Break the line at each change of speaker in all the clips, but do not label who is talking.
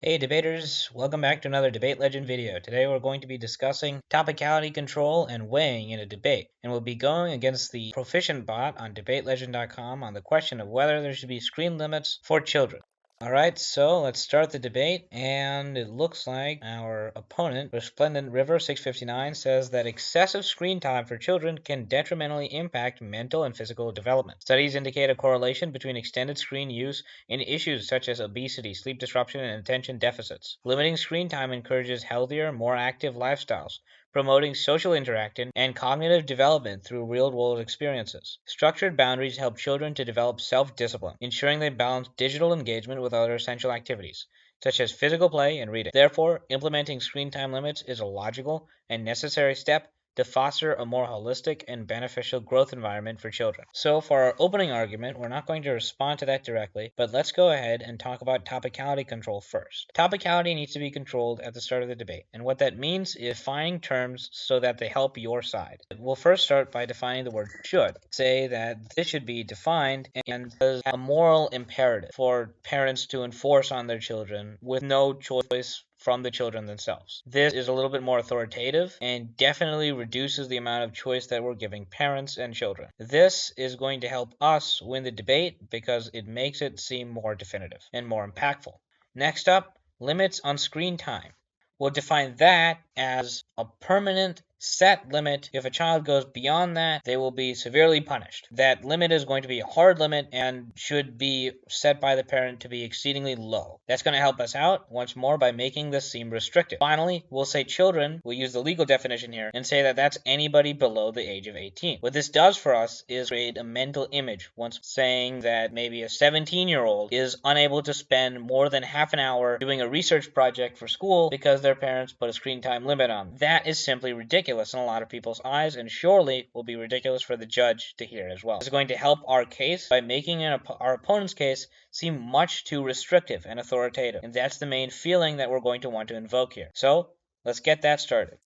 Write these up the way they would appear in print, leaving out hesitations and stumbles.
Hey debaters, welcome back to another Debate Legend video. Today we're going to be discussing topicality control and weighing in a debate, and we'll be going against the proficient bot on debatelegend.com on the question of whether there should be screen limits for children. Alright, so let's start the debate, and it looks like our opponent, Resplendent River 659, says that excessive screen time for children can detrimentally impact mental and physical development. Studies indicate a correlation between extended screen use and issues such as obesity, sleep disruption, and attention deficits. Limiting screen time encourages healthier, more active lifestyles, promoting social interaction and cognitive development through real-world experiences. Structured boundaries help children to develop self-discipline, ensuring they balance digital engagement with other essential activities, such as physical play and reading. Therefore, implementing screen time limits is a logical and necessary step to foster a more holistic and beneficial growth environment for children. So for our opening argument, we're not going to respond to that directly, but let's go ahead and talk about topicality control first. Topicality needs to be controlled at the start of the debate, and what that means is defining terms so that they help your side. We'll first start by defining the word should. Say that this should be defined and as a moral imperative for parents to enforce on their children with no choice from the children themselves. This is a little bit more authoritative and definitely reduces the amount of choice that we're giving parents and children. This is going to help us win the debate because it makes it seem more definitive and more impactful. Next up, limits on screen time. We'll define that as a permanent set limit. If a child goes beyond that, they will be severely punished. That limit is going to be a hard limit and should be set by the parent to be exceedingly low. That's going to help us out once more by making this seem restrictive. Finally, we'll say children. We'll use the legal definition here and say that that's anybody below the age of 18. What this does for us is create a mental image once saying that maybe a 17-year-old is unable to spend more than half an hour doing a research project for school because their parents put a screen time limit on. That is simply ridiculous in a lot of people's eyes, and surely will be ridiculous for the judge to hear as well. This is going to help our case by making our opponent's case seem much too restrictive and authoritative, and that's the main feeling that we're going to want to invoke here. So let's get that started.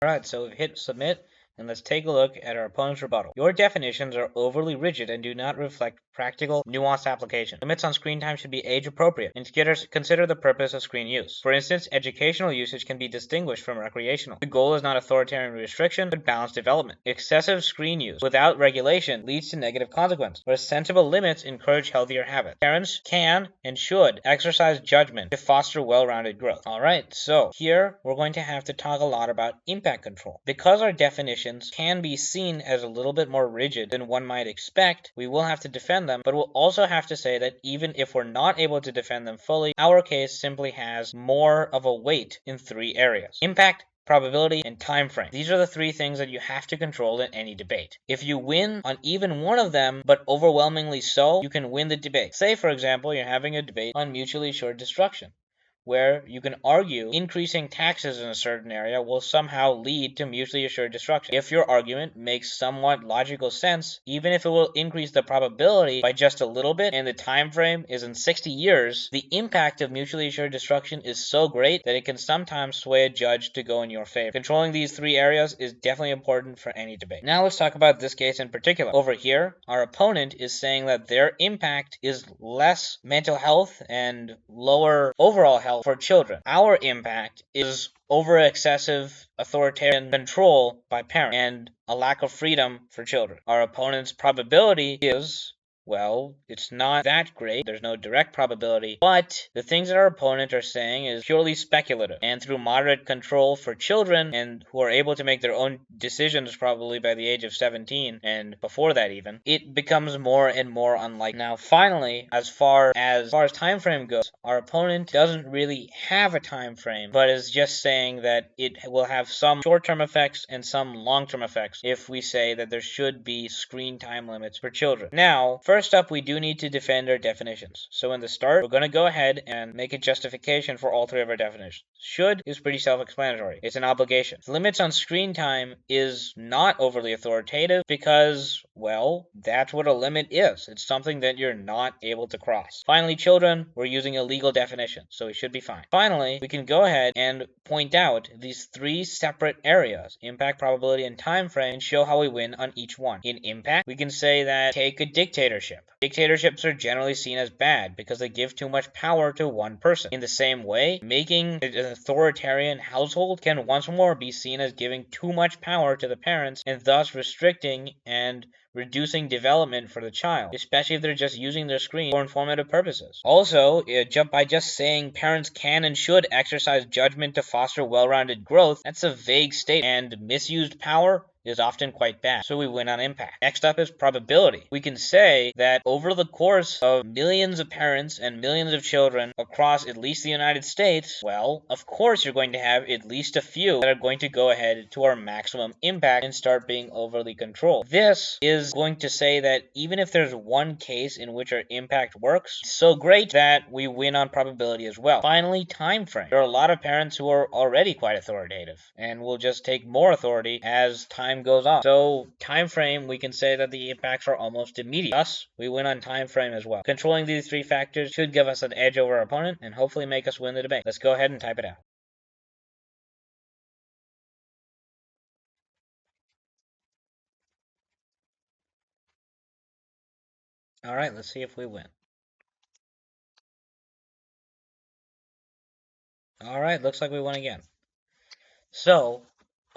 Alright, so we've hit submit, and let's take a look at our opponent's rebuttal. Your definitions are overly rigid and do not reflect practical, nuanced application. Limits on screen time should be age appropriate and consider the purpose of screen use. For instance, educational usage can be distinguished from recreational. The goal is not authoritarian restriction, but balanced development. Excessive screen use without regulation leads to negative consequences, whereas sensible limits encourage healthier habits. Parents can and should exercise judgment to foster well-rounded growth. Alright, so here we're going to have to talk a lot about impact control. Because our definitions can be seen as a little bit more rigid than one might expect, we will have to defend them, but we'll also have to say that even if we're not able to defend them fully, our case simply has more of a weight in three areas: impact, probability, and time frame. These are the three things that you have to control in any debate. If you win on even one of them, but overwhelmingly so, you can win the debate. Say, for example, you're having a debate on mutually assured destruction, where you can argue increasing taxes in a certain area will somehow lead to mutually assured destruction. If your argument makes somewhat logical sense, even if it will increase the probability by just a little bit and the time frame is in 60 years, the impact of mutually assured destruction is so great that it can sometimes sway a judge to go in your favor. Controlling these three areas is definitely important for any debate. Now let's talk about this case in particular. Over here, our opponent is saying that their impact is less mental health and lower overall health for children. Our impact is over excessive authoritarian control by parents and a lack of freedom for children. Our opponent's probability is, well, it's not that great. There's no direct probability, but the things that our opponent are saying is purely speculative. And through moderate control for children and who are able to make their own decisions probably by the age of 17 and before that even, it becomes more and more unlikely. Now, finally, as far as time frame goes, our opponent doesn't really have a time frame, but is just saying that it will have some short-term effects and some long-term effects if we say that there should be screen time limits for children. Now, first up, we do need to defend our definitions. So in the start, we're going to go ahead and make a justification for all three of our definitions. Should is pretty self-explanatory. It's an obligation. Limits on screen time is not overly authoritative because, well, that's what a limit is. It's something that you're not able to cross. Finally, children, we're using a legal definition, so it should be fine. Finally, we can go ahead and point out these three separate areas: impact, probability, and time frame, and show how we win on each one. In impact, we can say that take a dictatorship. dictatorship. Dictatorships are generally seen as bad because they give too much power to one person. In the same way, making an authoritarian household can once more be seen as giving too much power to the parents and thus restricting and reducing development for the child, especially if they're just using their screen for informative purposes. Also, by just saying parents can and should exercise judgment to foster well-rounded growth, that's a vague statement, and misused power is often quite bad, so we win on impact. Next up is probability. We can say that over the course of millions of parents and millions of children across at least the United States, well, of course you're going to have at least a few that are going to go ahead to our maximum impact and start being overly controlled. This is going to say that even if there's one case in which our impact works, it's so great that we win on probability as well. Finally, time frame. There are a lot of parents who are already quite authoritative and will just take more authority as time goes on. So time frame, we can say that the impacts are almost immediate. Thus, we win on time frame as well. Controlling these three factors should give us an edge over our opponent and hopefully make us win the debate. Let's go ahead and type it out. All right, let's see if we win. All right, looks like we won again. So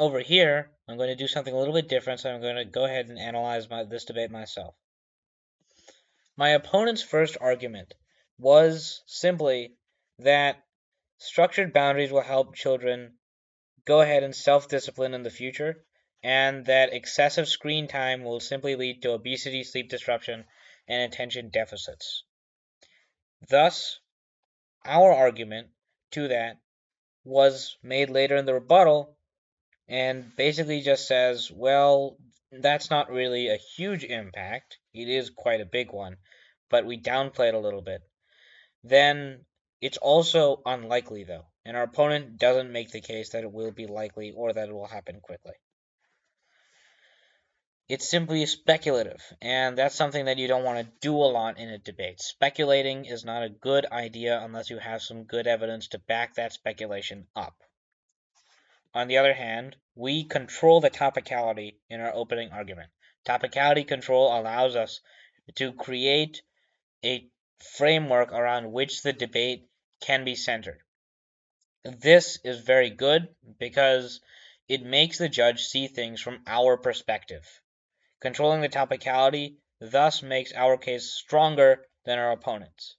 over here, I'm going to do something a little bit different, so I'm going to go ahead and analyze this debate myself. My opponent's first argument was simply that structured boundaries will help children go ahead and self-discipline in the future, and that excessive screen time will simply lead to obesity, sleep disruption, and attention deficits. Thus, our argument to that was made later in the rebuttal and basically just says, well, that's not really a huge impact. It is quite a big one, but we downplay it a little bit. Then it's also unlikely, though, and our opponent doesn't make the case that it will be likely or that it will happen quickly. It's simply speculative, and that's something that you don't want to do a lot in a debate. Speculating is not a good idea unless you have some good evidence to back that speculation up. On the other hand, we control the topicality in our opening argument. Topicality control allows us to create a framework around which the debate can be centered. This is very good because it makes the judge see things from our perspective. Controlling the topicality thus makes our case stronger than our opponent's.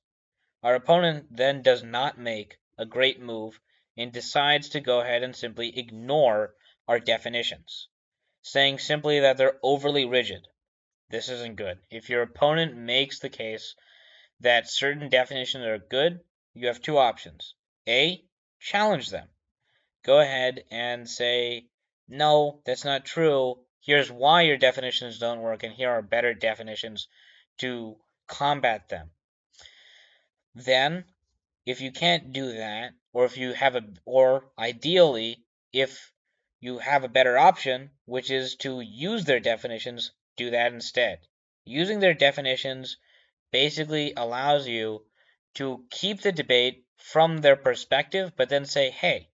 Our opponent then does not make a great move and decides to go ahead and simply ignore our definitions, saying simply that they're overly rigid. This isn't good. If your opponent makes the case that certain definitions are good, you have two options. A, challenge them. Go ahead and say, no, that's not true. Here's why your definitions don't work, and here are better definitions to combat them. Then, if you can't do that, or ideally, if you have a better option, which is to use their definitions, do that instead. Using their definitions basically allows you to keep the debate from their perspective, but then say, hey,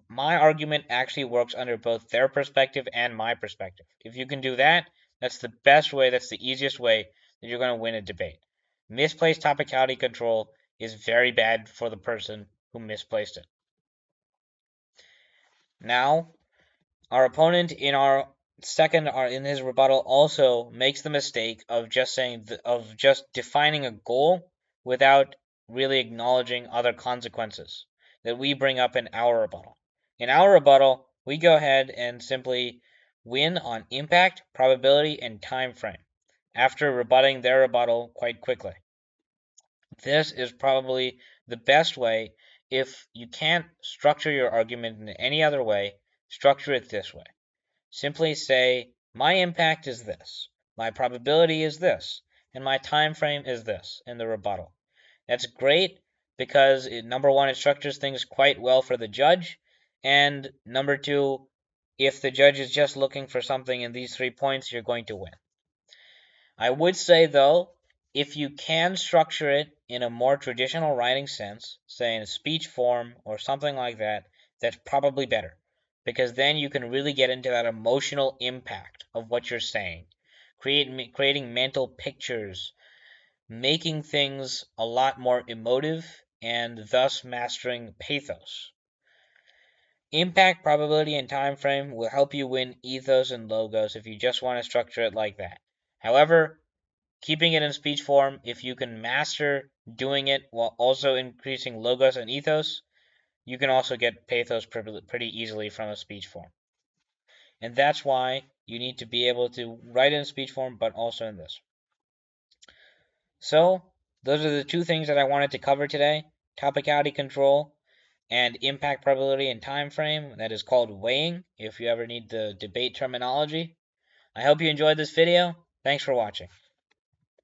my argument actually works under both their perspective and my perspective. If you can do that, that's the best way, that's the easiest way that you're going to win a debate. Misplaced topicality control is very bad for the person who misplaced it. Now, our opponent in his rebuttal also makes the mistake of just defining a goal without really acknowledging other consequences that we bring up in our rebuttal. In our rebuttal, we go ahead and simply win on impact, probability, and time frame after rebutting their rebuttal quite quickly. This is probably the best way. If you can't structure your argument in any other way, structure it this way. Simply say, my impact is this, my probability is this, and my time frame is this in the rebuttal. That's great because number one, it structures things quite well for the judge, and number two, if the judge is just looking for something in these 3 points, you're going to win. I would say, though, if you can structure it in a more traditional writing sense, say in a speech form or something like that, that's probably better, because then you can really get into that emotional impact of what you're saying, creating mental pictures, making things a lot more emotive, and thus mastering pathos. Impact, probability, and time frame will help you win ethos and logos if you just want to structure it like that. However, keeping it in speech form, if you can master doing it while also increasing logos and ethos, you can also get pathos pretty easily from a speech form. And that's why you need to be able to write in speech form, but also in this. So, those are the two things that I wanted to cover today: topicality control and impact probability and time frame. That is called weighing, if you ever need the debate terminology. I hope you enjoyed this video. Thanks for watching.